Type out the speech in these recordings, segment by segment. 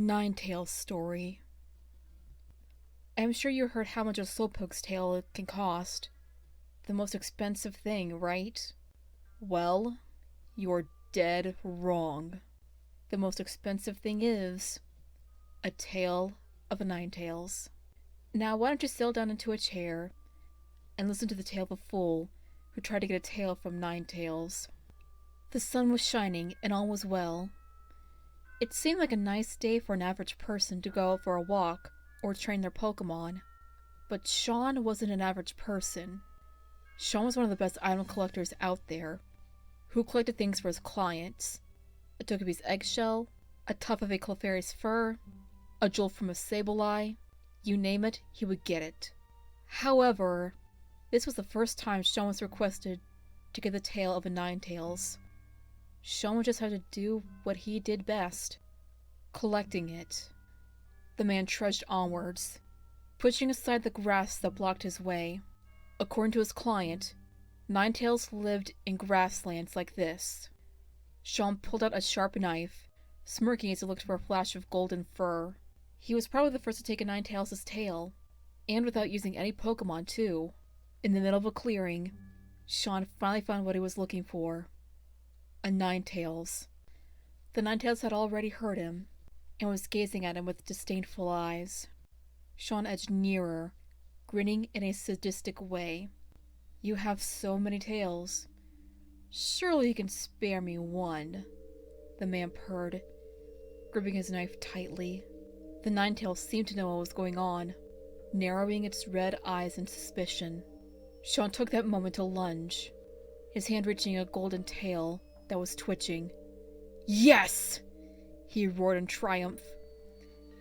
Ninetails story. I'm sure you heard how much a slowpoke's tail can cost. The most expensive thing, right? Well, you're dead wrong. The most expensive thing is a tail of a Ninetails. Now, why don't you settle down into a chair and listen to the tale of a fool who tried to get a tail from Ninetails. The sun was shining and all was well. It seemed like a nice day for an average person to go out for a walk or train their Pokemon. But Sean wasn't an average person. Sean was one of the best item collectors out there, who collected things for his clients. A Togepi's eggshell, a tuft of a Clefairy's fur, a jewel from a Sableye, you name it, he would get it. However, this was the first time Sean was requested to get the tail of a Ninetails. Sean would just have to do what he did best, collecting it. The man trudged onwards, pushing aside the grass that blocked his way. According to his client, Ninetails lived in grasslands like this. Sean pulled out a sharp knife, smirking as he looked for a flash of golden fur. He was probably the first to take a Ninetails' tail, and without using any Pokemon too. In the middle of a clearing, Sean finally found what he was looking for. A Ninetails. The Ninetails had already heard him, and was gazing at him with disdainful eyes. Sean edged nearer, grinning in a sadistic way. You have so many tails. Surely you can spare me one, the man purred, gripping his knife tightly. The Ninetails seemed to know what was going on, narrowing its red eyes in suspicion. Sean took that moment to lunge, his hand reaching a golden tail that was twitching. Yes! He roared in triumph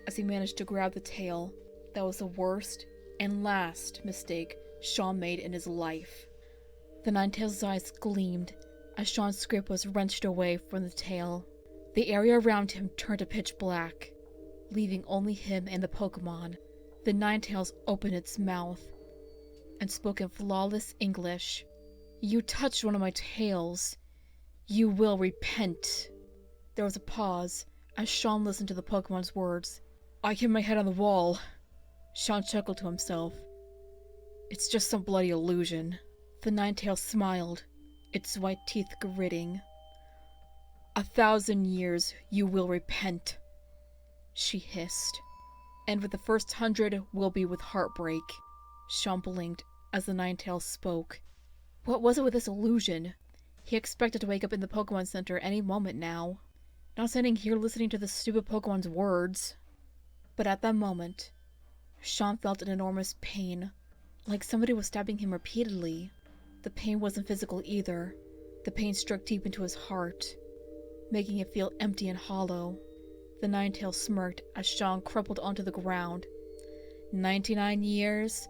as he managed to grab the tail. That was the worst and last mistake Sean made in his life. The Ninetails' eyes gleamed as Sean's grip was wrenched away from the tail. The area around him turned to pitch black, leaving only him and the Pokemon. The Ninetails opened its mouth and spoke in flawless English. You touched one of my tails. You will repent. There was a pause as Sean listened to the Pokemon's words. I hit my head on the wall. Sean chuckled to himself. It's just some bloody illusion. The Ninetail smiled, its white teeth gritting. 1,000 years you will repent, she hissed. And with the first 100 will be with heartbreak. Sean blinked as the Ninetail spoke. What was it with this illusion? He expected to wake up in the Pokemon Center any moment now, not sitting here listening to the stupid Pokemon's words. But at that moment, Sean felt an enormous pain, like somebody was stabbing him repeatedly. The pain wasn't physical either. The pain struck deep into his heart, making it feel empty and hollow. The Ninetail smirked as Sean crumpled onto the ground. 99 years,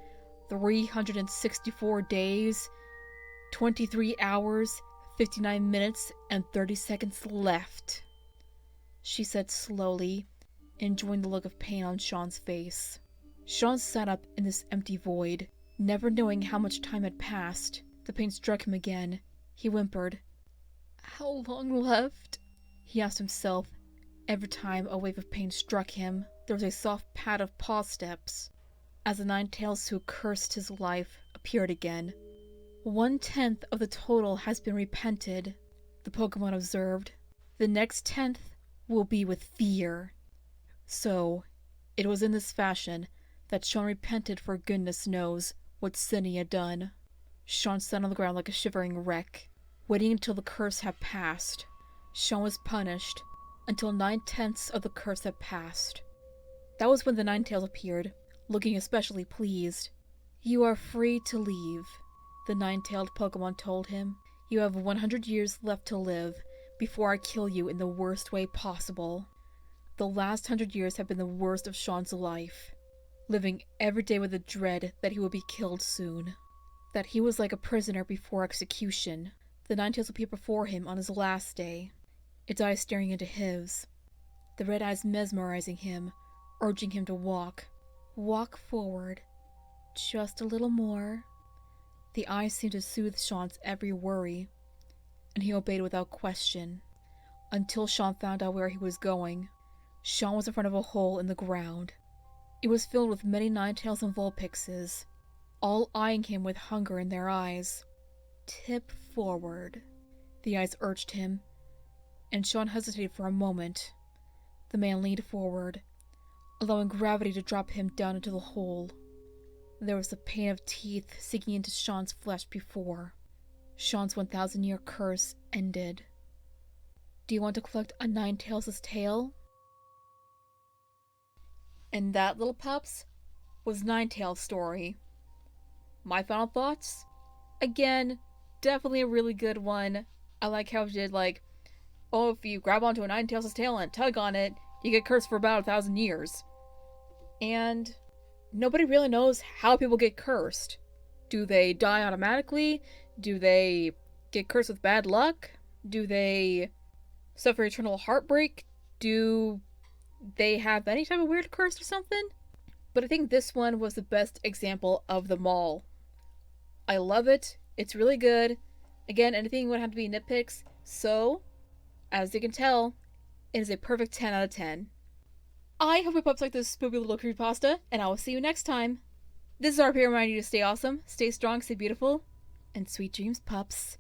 364 days, 23 hours, 59 minutes, and 30 seconds left, she said slowly, enjoying the look of pain on Sean's face. Sean sat up in this empty void, never knowing how much time had passed. The pain struck him again. He whimpered. How long left? He asked himself. Every time a wave of pain struck him, there was a soft pad of paw steps, as the Ninetails who cursed his life appeared again. 1/10 of the total has been repented, the Pokemon observed. The next 10th will be with fear. So, it was in this fashion that Sean repented for goodness knows what sin he had done. Sean sat on the ground like a shivering wreck, waiting until the curse had passed. Sean was punished until 9/10 of the curse had passed. That was when the Ninetails appeared, looking especially pleased. You are free to leave, the nine-tailed Pokemon told him. You have 100 years left to live before I kill you in the worst way possible. The last 100 years have been the worst of Sean's life, living every day with the dread that he would be killed soon, that he was like a prisoner before execution. The Ninetails appeared before him on his last day, its eyes staring into his, the red eyes mesmerizing him, urging him to walk. Walk forward. Just a little more. The eyes seemed to soothe Sean's every worry, and he obeyed without question, until Sean found out where he was going. Sean was in front of a hole in the ground. It was filled with many Ninetails and Vulpixes, all eyeing him with hunger in their eyes. Tip forward, the eyes urged him, and Sean hesitated for a moment. The man leaned forward, allowing gravity to drop him down into the hole. There was the pain of teeth sinking into Sean's flesh before. Sean's 1,000-year curse ended. Do you want to collect a Ninetails' tail? And that, little pups, was Ninetails' story. My final thoughts? Again, definitely a really good one. I like how it did, like, oh, if you grab onto a Ninetails' tail and tug on it, you get cursed for about 1,000 years. And nobody really knows how people get cursed. Do they die automatically? Do they get cursed with bad luck? Do they suffer eternal heartbreak? Do they have any type of weird curse or something? But I think this one was the best example of them all. I love it. It's really good. Again, anything would have to be nitpicks. So, as you can tell, it is a perfect 10 out of 10. I hope you pups like this spooky little creepypasta, and I will see you next time. This is RP reminding you to stay awesome, stay strong, stay beautiful, and sweet dreams, pups.